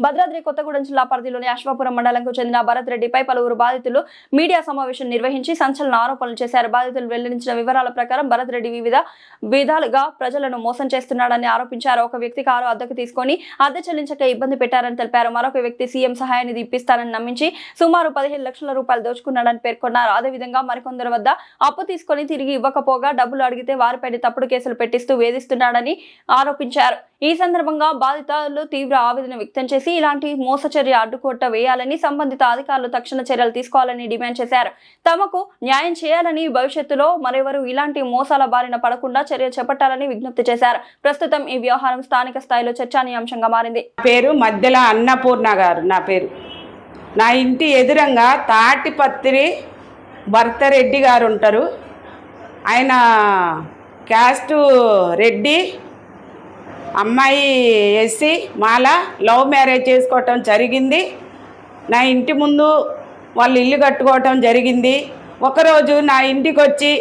భద్రాద్రి కొత్తగూడెం జిల్లా పరిధిలోని అశ్వాపురం మండలంకు చెందిన భరత్ రెడ్డిపై పలువురు బాధితులు మీడియా సమావేశం నిర్వహించి సంచలన ఆరోపణలు చేశారు. బాధితులు వెల్లడించిన వివరాల ప్రకారం భరత్ రెడ్డి వివిధ విధాలుగా ప్రజలను మోసం చేస్తున్నాడని ఆరోపించారు. ఒక వ్యక్తి కారు అద్దెకు తీసుకొని అద్దె చెల్లించక ఇబ్బంది పెట్టారని తెలిపారు. మరొక వ్యక్తి సీఎం సహాయానిధి ఇప్పిస్తానని నమ్మించి సుమారు 15 లక్షల రూపాయలు దోచుకున్నాడని పేర్కొన్నారు. అదేవిధంగా మరికొందరి వద్ద అప్పు తీసుకొని తిరిగి ఇవ్వకపోగా డబ్బులు అడిగితే వారిపై తప్పుడు కేసులు పెట్టిస్తూ వేధిస్తున్నాడని ఆరోపించారు. ఈ సందర్భంగా బాధితులు తీవ్ర ఆవేదన వ్యక్తం చేసి ఇలాంటి మోసచర్య అడ్డుకోట వేయాలని సంబంధిత అధికారులు తక్షణ చర్యలు తీసుకోవాలని డిమాండ్ చేశారు. తమకు న్యాయం చేయాలని భవిష్యత్తులో మరెవరు ఇలాంటి మోసాల బారిన పడకుండా చర్యలు చేపట్టాలని విజ్ఞప్తి చేశారు. ప్రస్తుతం ఈ వ్యవహారం స్థానిక స్థాయిలో చర్చనీయాంశంగా మారింది. పేరు మధ్యల అన్నపూర్ణ గారు. నా ఇంటి ఎదురంగా తాటిపత్రి భరతరెడ్డి గారు ఉంటారు. ఆయన క్యాస్ట్ రెడ్డి, అమ్మాయి ఎస్సీ, మాల లవ్ మ్యారేజ్ చేసుకోవటం జరిగింది. నా ఇంటి ముందు వాళ్ళు ఇల్లు కట్టుకోవటం జరిగింది. ఒకరోజు నా ఇంటికి వచ్చి,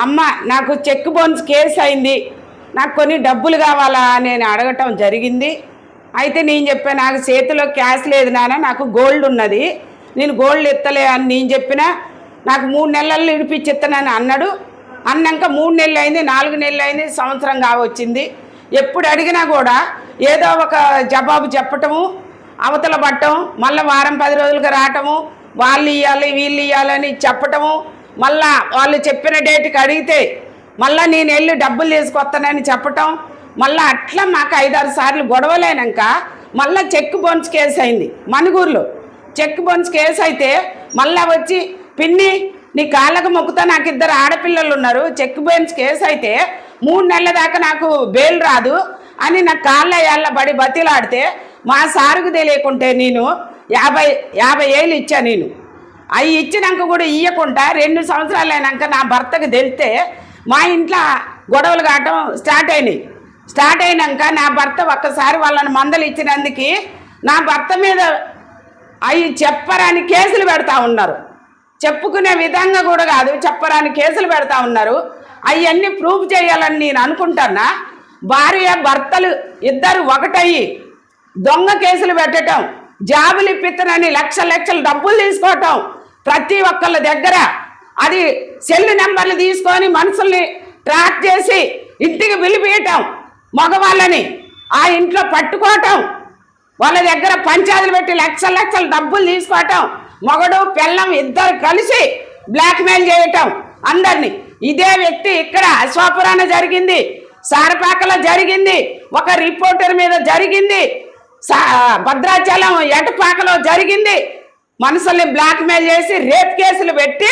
అమ్మ నాకు చెక్ బౌన్స్ కేసు అయింది, నాకు కొన్ని డబ్బులు కావాలా నేను అడగటం జరిగింది. అయితే నేను చెప్పాను, నాకు చేతిలో క్యాష్ లేదు నాన్న, నాకు గోల్డ్ ఉన్నది, నేను గోల్డ్ ఎత్తలే అని నేను చెప్పిన. నాకు 3 నెలల్లో ఇడిపించిస్తానని అన్నాడు. అన్నాక 3 నెలలు అయింది, 4 నెలలు అయింది, సంవత్సరం కావచ్చింది. ఎప్పుడు అడిగినా కూడా ఏదో ఒక జవాబు చెప్పటము, అవతల పట్టడం, మళ్ళీ వారం 10 రోజులుగా రావటము, వాళ్ళు ఇవ్వాలి వీళ్ళు ఇవ్వాలని చెప్పటము, మళ్ళా వాళ్ళు చెప్పిన డేట్కి అడిగితే మళ్ళీ నేను వెళ్ళి డబ్బులు తీసుకొస్తానని చెప్పటం, మళ్ళీ అట్లా మాకు 5-6 సార్లు గొడవలైనాక మళ్ళీ చెక్ బౌన్స్ కేసు అయింది. మణుగూరులో చెక్ బౌన్స్ కేసు అయితే మళ్ళీ వచ్చి, పిన్ని నీ కాళ్ళకు మొక్కుతా, నాకు 2 ఆడపిల్లలు ఉన్నారు, చెక్ బౌన్స్ కేసు అయితే 3 నెలల దాకా నాకు బెయిల్ రాదు అని నా కాళ్ళ ఏళ్ళ బడి బతిలాడితే మా సారుకు తెలియకుంటే నేను 50 ఏళ్ళు ఇచ్చా. నేను అవి ఇచ్చినాక కూడా ఇవ్వకుండా 2 సంవత్సరాలు అయినాక నా భర్తకు తెలిస్తే మా ఇంట్లో గొడవలు కావటం స్టార్ట్ అయినాక నా భర్త ఒక్కసారి వాళ్ళని మందలు ఇచ్చినందుకు నా భర్త మీద అవి చెప్పరాని కేసులు పెడతా ఉన్నారు. చెప్పుకునే విధంగా కూడా కాదు, చెప్పరాని కేసులు పెడతా ఉన్నారు. అవన్నీ ప్రూఫ్ చేయాలని నేను అనుకుంటున్నా. భార్య భర్తలు ఇద్దరు ఒకటయ్యి దొంగ కేసులు పెట్టడం, జాబులు ఇప్పిస్తానని లక్షలు డబ్బులు తీసుకోవటం, ప్రతి ఒక్కళ్ళ దగ్గర అది సెల్ నెంబర్లు తీసుకొని మనుషుల్ని ట్రాక్ చేసి ఇంటికి పిలిపియటం, మగవాళ్ళని ఆ ఇంట్లో పట్టుకోవటం, వాళ్ళ దగ్గర పంచాయతీలు పెట్టి లక్షలు డబ్బులు తీసుకోవటం, మగడు పెళ్ళం ఇద్దరు కలిసి బ్లాక్మెయిల్ చేయటం అందరినీ. ఇదే వ్యక్తి ఇక్కడ అశ్వాపురాన జరిగింది, సారపాకలో జరిగింది, ఒక రిపోర్టర్ మీద జరిగింది, భద్రాచలం ఎటపాకలో జరిగింది. మనుషుల్ని బ్లాక్మెయిల్ చేసి రేప్ కేసులు పెట్టి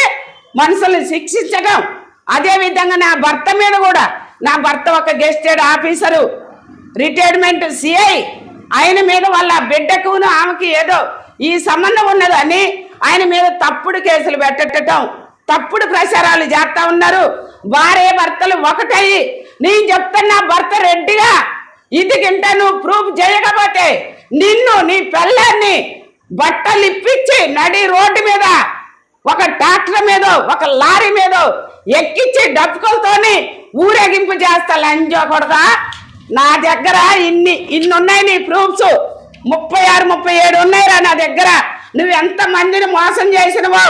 మనుషుల్ని శిక్షించడం. అదేవిధంగా నా భర్త మీద కూడా, నా భర్త ఒక గెస్టెడ్ ఆఫీసరు, రిటైర్మెంట్ సిఐ, ఆయన మీద వాళ్ళ బిడ్డకును ఆమెకి ఏదో ఈ సంబంధం ఉన్నదని ఆయన మీద తప్పుడు కేసులు పెట్టడం, తప్పుడు ప్రచారాలు చేస్తా ఉన్నారు. భార్య భర్తలు ఒకటయ్యి నేను చెప్తున్నా, భర్త రెడ్డిగా ఇదికింట నువ్వు ప్రూఫ్ చేయకపోతే నిన్ను నీ పిల్లల్ని బట్టలు ఇప్పించి నడి రోడ్డు మీద ఒక ట్రాక్టర్ మీద ఒక లారీ మీద ఎక్కించి డబ్బులతోని ఊరేగింపు చేస్తా లంజో కొడతా. నా దగ్గర ఇన్ని ఉన్నాయి నీ ప్రూఫ్స్, 36-37 ఉన్నాయిరా నా దగ్గర. నువ్వు ఎంత మందిని మోసం చేసినవో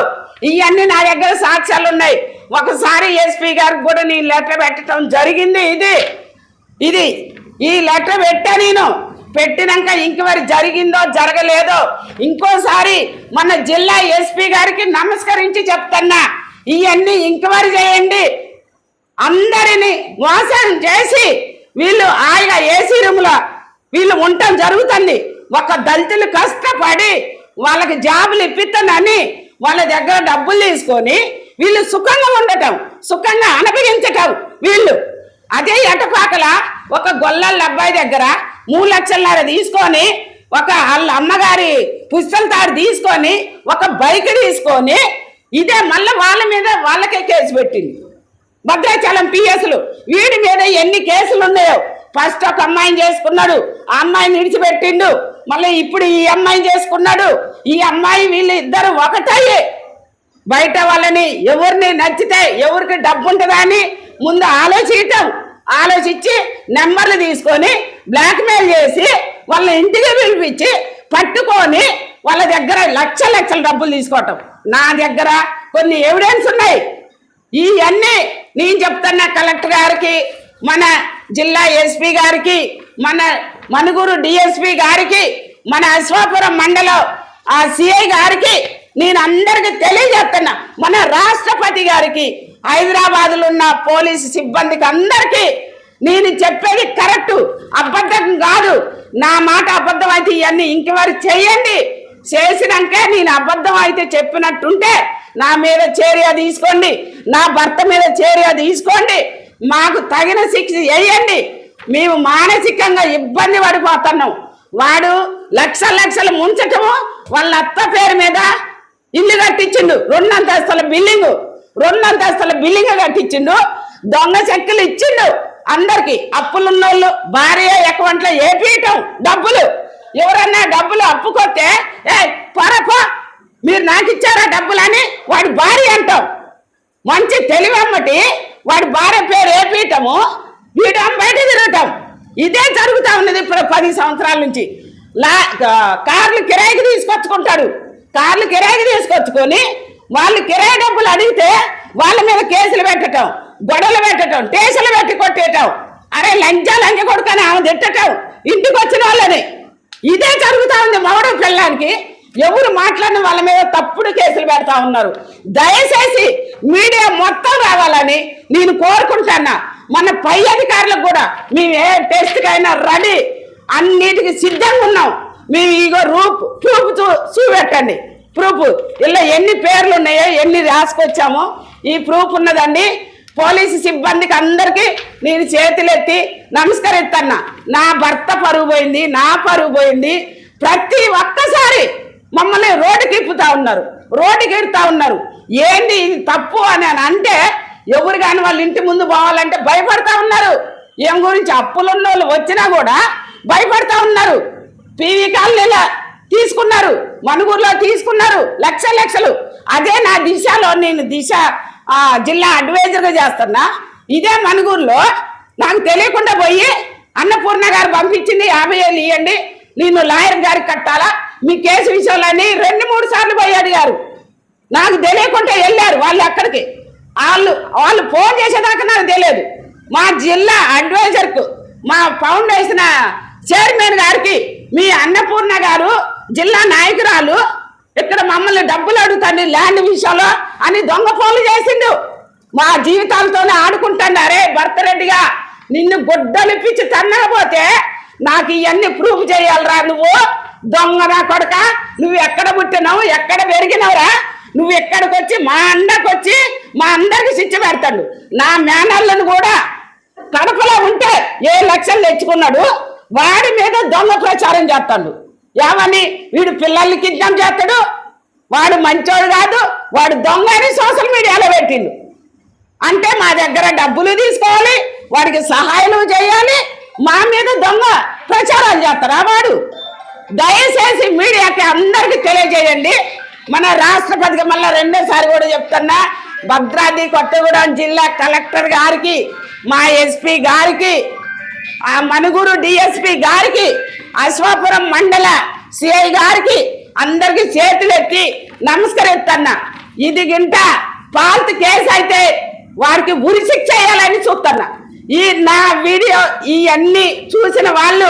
ఇవన్నీ నా దగ్గర సాక్ష్యాలు ఉన్నాయి. ఒకసారి ఎస్పీ గారికి కూడా నేను లెటర్ పెట్టడం జరిగింది. ఇది ఈ లెటర్ పెట్టా. నేను పెట్టినాక ఇంకెవరి జరిగిందో జరగలేదో ఇంకోసారి మన జిల్లా ఎస్పీ గారికి నమస్కరించి చెప్తున్నా, ఇవన్నీ ఇంక్వైరీ చేయండి. అందరినీ మోసం చేసి వీళ్ళు హాయిగా ఏసీ రూమ్లో వీళ్ళు ఉండటం జరుగుతుంది. ఒక దళితులు కష్టపడి వాళ్ళకి జాబులు ఇప్పిస్తానని వాళ్ళ దగ్గర డబ్బులు తీసుకొని వీళ్ళు సుఖంగా ఉండటం, సుఖంగా అనుభవించటం వీళ్ళు. అదే ఎటపాకల ఒక గొల్లల అబ్బాయి దగ్గర 3 లక్షల తీసుకొని, ఒక వాళ్ళ అమ్మగారి పుస్తల తాడు తీసుకొని, ఒక బైక్ తీసుకొని, ఇదే మళ్ళీ వాళ్ళ మీద వాళ్ళకే కేసు పెట్టింది భద్రాచలం పిఎస్లు. వీడి మీద ఎన్ని కేసులు ఉన్నాయో. ఫస్ట్ ఒక అమ్మాయిని చేసుకున్నాడు, ఆ అమ్మాయిని విడిచిపెట్టిండు, మళ్ళీ ఇప్పుడు ఈ అమ్మాయిని చేసుకున్నాడు. ఈ అమ్మాయి వీళ్ళు ఇద్దరు ఒకటయ్యి బయట వాళ్ళని ఎవరిని నచ్చితే ఎవరికి డబ్బు ఉంటుందా అని ముందు ఆలోచించి నెంబర్లు తీసుకొని బ్లాక్మెయిల్ చేసి వాళ్ళ ఇంటికి పిలిపించి పట్టుకొని వాళ్ళ దగ్గర లక్షల డబ్బులు తీసుకోవటం. నా దగ్గర కొన్ని ఎవిడెన్స్ ఉన్నాయి. ఇవన్నీ నేను చెప్తున్నా కలెక్టర్ గారికి, మన జిల్లా ఎస్పీ గారికి, మన మనుగురు డిఎస్పీ గారికి, మన అశ్వాపురం మండలం ఆ సిఐ గారికి నేను అందరికి తెలియజేస్తున్నా. మన రాష్ట్రపతి గారికి, హైదరాబాద్లో ఉన్న పోలీసు సిబ్బందికి అందరికీ నేను చెప్పేది కరెక్ట్, అబద్ధం కాదు. నా మాట అబద్ధం అయితే ఇవన్నీ ఇంకెవరు చేయండి. చేసినాకే నేను అబద్ధం అయితే చెప్పినట్టుంటే నా మీద చర్య తీసుకోండి, నా భర్త మీద చర్య తీసుకోండి, మాకు తగిన శిక్ష వేయండి. మేము మానసికంగా ఇబ్బంది పడిపోతున్నాం. వాడు లక్షలు ముంచటము, వాళ్ళ అత్త పేరు మీద ఇల్లు కట్టించిండు, 2 అంతస్తుల బిల్డింగ్ కట్టించిండు, దొంగ చెక్కులు ఇచ్చిండు అందరికి. అప్పులున్నోళ్ళు భార్య అకౌంట్లో ఏపీయటం డబ్బులు. ఎవరన్నా డబ్బులు అప్పుకొస్తే పరపా మీరు నాకు ఇచ్చారా డబ్బులు అని వాడి భార్య అంటాం. మంచి తెలివమ్మటి వాడి భార్య పేరు ఏపీయటము, వీడు బయట తిరగటం. ఇదే జరుగుతూ ఉన్నది ఇప్పుడు 10 సంవత్సరాల నుంచి. కార్లు కిరాయికి తీసుకొచ్చుకుంటాడు. కార్లు కిరాయికి తీసుకొచ్చుకొని వాళ్ళు కిరాయి డబ్బులు అడిగితే వాళ్ళ మీద కేసులు పెట్టడం, గొడవలు పెట్టడం, టేషన్లు పెట్టి కొట్టేయటం. అరే లంచ కొడుకని ఆమె తిట్టటం ఇంటికి వచ్చిన వాళ్ళని. ఇదే జరుగుతూ ఉంది మగడు పిల్లానికి. ఎవరు మాట్లాడిన వాళ్ళ మీద తప్పుడు కేసులు పెడతా ఉన్నారు. దయచేసి మీడియా మొత్తం రావాలని నేను కోరుకుంటున్నా. మన పై అధికారులకు కూడా మేము ఏ టెస్ట్కైనా రెడీ, అన్నిటికీ సిద్ధంగా ఉన్నాం. మేము ఇగో ప్రూఫ్ చూపెట్టండి. ప్రూఫ్ ఇలా ఎన్ని పేర్లు ఉన్నాయో, ఎన్ని రాసుకొచ్చామో ఈ ప్రూఫ్ ఉన్నదండి. పోలీసు సిబ్బందికి అందరికీ నేను చేతులెత్తి నమస్కరిస్తున్నా. నా భర్త పరువు పోయింది, నా పరువు పోయింది. ప్రతి ఒక్కసారి మమ్మల్ని రోడ్డుకి ఇప్పుతా ఉన్నారు. ఏంటి ఇది తప్పు అని అంటే ఎవరు కానీ వాళ్ళ ఇంటి ముందు పోవాలంటే భయపడతా ఉన్నారు. ఏం గురించి అప్పులున్న వాళ్ళు వచ్చినా కూడా భయపడతా ఉన్నారు. పీవీ కాలనీలో తీసుకున్నారు, మనుగురులో తీసుకున్నారు లక్షలు. అదే నా దిశలో నేను జిల్లా అడ్వైజర్గా చేస్తున్నా. ఇదే మనుగురులో నాకు తెలియకుండా పోయి అన్నపూర్ణ గారు పంపించింది 50,000 ఇవ్వండి, నేను లాయర్ గారికి కట్టాలా మీ కేసు విషయంలోని 2-3 సార్లు పోయి అడిగారు. నాకు తెలియకుండా వెళ్ళారు వాళ్ళు అక్కడికి. వాళ్ళు ఫోన్ చేసేదాకా నాకు తెలియదు. మా జిల్లా అడ్వైజర్కు, మా ఫౌండేషన్ చైర్మన్ గారికి, మీ అన్నపూర్ణ గారు జిల్లా నాయకురాలు ఇక్కడ మమ్మల్ని డబ్బులు అడుగుతాండి ల్యాండ్ విషయంలో అని దొంగ ఫోన్లు చేసిండు. మా జీవితాలతోనే ఆడుకుంటాండి. అరే భర్తరెడ్డిగా నిన్ను గుడ్డలిప్పించి తన్నకపోతే నాకు ఇవన్నీ ప్రూఫ్ చేయాలరా. నువ్వు దొంగ నా కొడక, నువ్వు ఎక్కడ పుట్టినావు, ఎక్కడ పెరిగినవురా, నువ్వు ఎక్కడికి వచ్చి మా అండకొచ్చి మా అందరికి శిక్ష పెడతాడు. నా మేనల్లను కూడా కడపలో ఉంటే 7 లక్షలు తెచ్చుకున్నాడు, వాడి మీద దొంగ ప్రచారం చేస్తాడు. ఏమని వీడు పిల్లల్ని కిడ్నాప్ చేస్తాడు, వాడు మంచోడు కాదు, వాడు దొంగ అని సోషల్ మీడియాలో పెట్టిండు. అంటే మా దగ్గర డబ్బులు తీసుకోవాలి, వాడికి సహాయం చేయాలి, మా మీద దొంగ ప్రచారాలు చేస్తారా వాడు? దయచేసి మీడియాకి అందరికీ తెలియజేయండి. మన రాష్ట్రపతికి మళ్ళీ 2సారి కూడా చెప్తున్నా, భద్రాద్రి కొత్తగూడెం జిల్లా కలెక్టర్ గారికి, మా ఎస్పీ గారికి, ఆ మనుగురు డిఎస్పీ గారికి, అశ్వాపురం మండల సిఐ గారికి అందరికి చేతులెత్తి నమస్కరిస్తున్నా. ఇది గింట పాల్త్ కేసు అయితే వారికి ఉరి శిక్ష చేయాలని చూస్తున్నా. ఈ నా వీడియో ఇవన్నీ చూసిన వాళ్ళు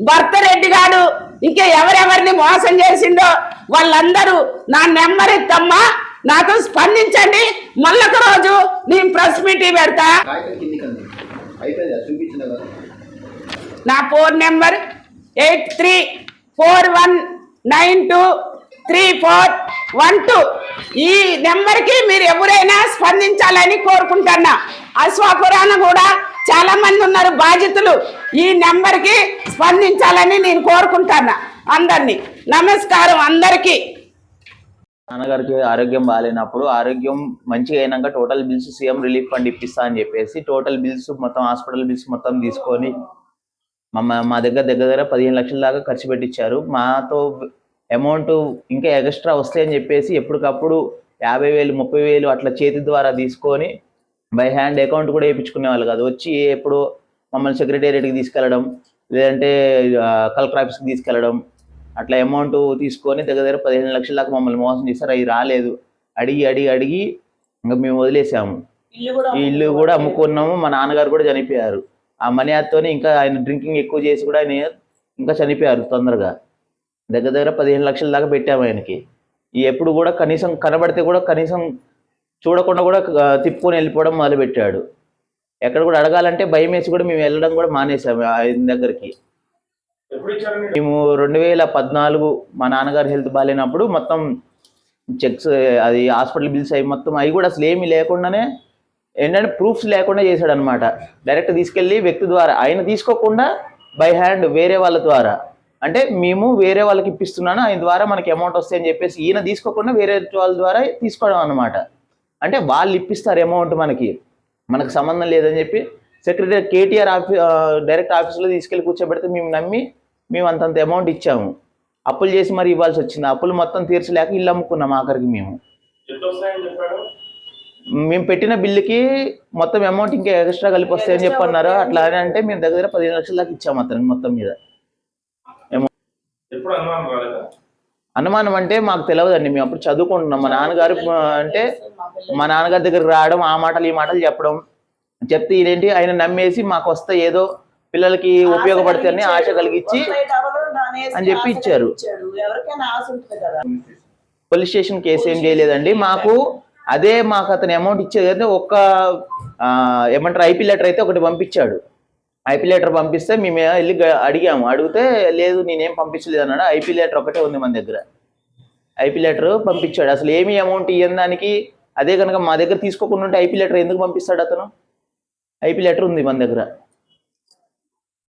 భర్తరెడ్డి గారు ఇంకా ఎవరెవరిని మోసం చేసిండో వాళ్ళందరూ నా నెంబర్ ఇత్తమ్మా, నాకు స్పందించండి. మళ్ళొక రోజు నేను ప్రెస్ మీటింగ్ పెడతా. నా ఫోన్ నెంబర్ 8341923412. ఈ నెంబర్కి మీరు ఎవరైనా స్పందించాలని కోరుకుంటున్నా. అశ్వాపురాన కూడా చాలా మంది ఉన్నారు బాధితులు. ఈ నెంబర్కి స్పందించాలని నేను కోరుకుంటున్నా అందరినీ. నమస్కారం అందరికీ. నాన్నగారికి ఆరోగ్యం బాగాలేనప్పుడు ఆరోగ్యం మంచిగా అయినాక total bills CM relief fund ఇప్పిస్తా అని చెప్పేసి టోటల్ బిల్స్ మొత్తం హాస్పిటల్ బిల్స్ మొత్తం తీసుకొని మా దగ్గర 15 లక్షల దాకా ఖర్చు పెట్టించారు. మాతో అమౌంట్ ఇంకా ఎక్స్ట్రా వస్తాయని చెప్పేసి ఎప్పటికప్పుడు 50,000 30,000 అట్లా చేతి ద్వారా తీసుకొని బై హ్యాండ్ అకౌంట్ కూడా వేయించుకునే వాళ్ళు కాదు. వచ్చి ఎప్పుడు మమ్మల్ని సెక్రటేరియట్కి తీసుకెళ్ళడం, లేదంటే కలెక్టర్ ఆఫీస్కి తీసుకెళ్ళడం, అట్లా అమౌంట్ తీసుకొని దగ్గర 15 లక్షల దాకా మమ్మల్ని మోసం చేశారు. అవి రాలేదు. అడిగి ఇంకా మేము వదిలేసాము. ఈ ఇల్లు కూడా అమ్ముకున్నాము. మా నాన్నగారు కూడా చనిపోయారు. ఆ మనీ ఆతోనే ఇంకా ఆయన డ్రింకింగ్ ఎక్కువ చేసి కూడా ఆయన ఇంకా చనిపోయారు తొందరగా. దగ్గర 15 లక్షల దాకా పెట్టాము ఆయనకి. ఎప్పుడు కూడా కనీసం కనబడితే కూడా కనీసం చూడకుండా కూడా తిప్పుకొని వెళ్ళిపోవడం మొదలుపెట్టాడు. ఎక్కడ కూడా అడగాలంటే భయం వేసి కూడా మేము వెళ్ళడం కూడా మానేసాము ఆయన దగ్గరికి. మేము 2014 మా నాన్నగారు హెల్త్ బాగాలేనప్పుడు మొత్తం చెక్స్, అది హాస్పిటల్ బిల్స్ అవి మొత్తం అవి కూడా అసలు ఏమీ లేకుండానే ఏంటంటే ప్రూఫ్స్ లేకుండా చేశాడు అనమాట. డైరెక్ట్ తీసుకెళ్ళి వ్యక్తి ద్వారా, ఆయన తీసుకోకుండా బై హ్యాండ్ వేరే వాళ్ళ ద్వారా, అంటే మేము వేరే వాళ్ళకి ఇప్పిస్తున్నాను ఆయన ద్వారా మనకి అమౌంట్ వస్తాయని చెప్పేసి ఈయన తీసుకోకుండా వేరే వాళ్ళ ద్వారా తీసుకోవడం అనమాట. అంటే వాళ్ళు ఇప్పిస్తారు అమౌంట్, మనకు సంబంధం లేదని చెప్పి సెక్రటరీ కేటీఆర్ డైరెక్ట్ ఆఫీస్లో తీసుకెళ్ళి కూర్చోబెడితే మేము నమ్మి మేము అంతంత అమౌంట్ ఇచ్చాము. అప్పులు చేసి మరి ఇవ్వాల్సి వచ్చింది. అప్పులు మొత్తం తీర్చలేక ఇల్లు అమ్ముకున్నాం ఆఖరికి. మేము పెట్టిన బిల్లుకి మొత్తం అమౌంట్ ఇంకా ఎక్స్ట్రా కలిపి వస్తాయని చెప్పి అన్నారు. అట్లా అని అంటే మేము దగ్గర 15 లక్షల దాకా ఇచ్చాము అతనికి మొత్తం మీద. అనుమానం అంటే మాకు తెలియదండి. మేము అప్పుడు చదువుకుంటున్నాం. మా నాన్నగారు అంటే మా నాన్నగారి దగ్గరికి రావడం, ఆ మాటలు ఈ మాటలు చెప్పడం, చెప్తే ఇదేంటి ఆయన నమ్మేసి మాకు వస్తే ఏదో పిల్లలకి ఉపయోగపడుతుందని ఆశ కలిగించి అని చెప్పి ఇచ్చారు. పోలీస్ స్టేషన్ కేసు ఏం చేయలేదండి. మాకు అతని అమౌంట్ ఇచ్చేది అంటే ఏమంటారు ఐపీ లెటర్ అయితే ఒకటి పంపించాడు. ఐపీ లెటర్ పంపిస్తే మేము వెళ్ళి అడిగాము. అడిగితే లేదు నేనేం పంపించలేదు అన్నాడు. ఐపీ లెటర్ ఒకటే ఉంది మన దగ్గర. ఐపీ లెటర్ పంపించాడు. అసలు ఏమి అమౌంట్ ఇవ్వని దానికి అదే కనుక మా దగ్గర తీసుకోకుండా ఉంటే ఐపీ లెటర్ ఎందుకు పంపిస్తాడు అతను? ఐపీ లెటర్ ఉంది మన దగ్గర.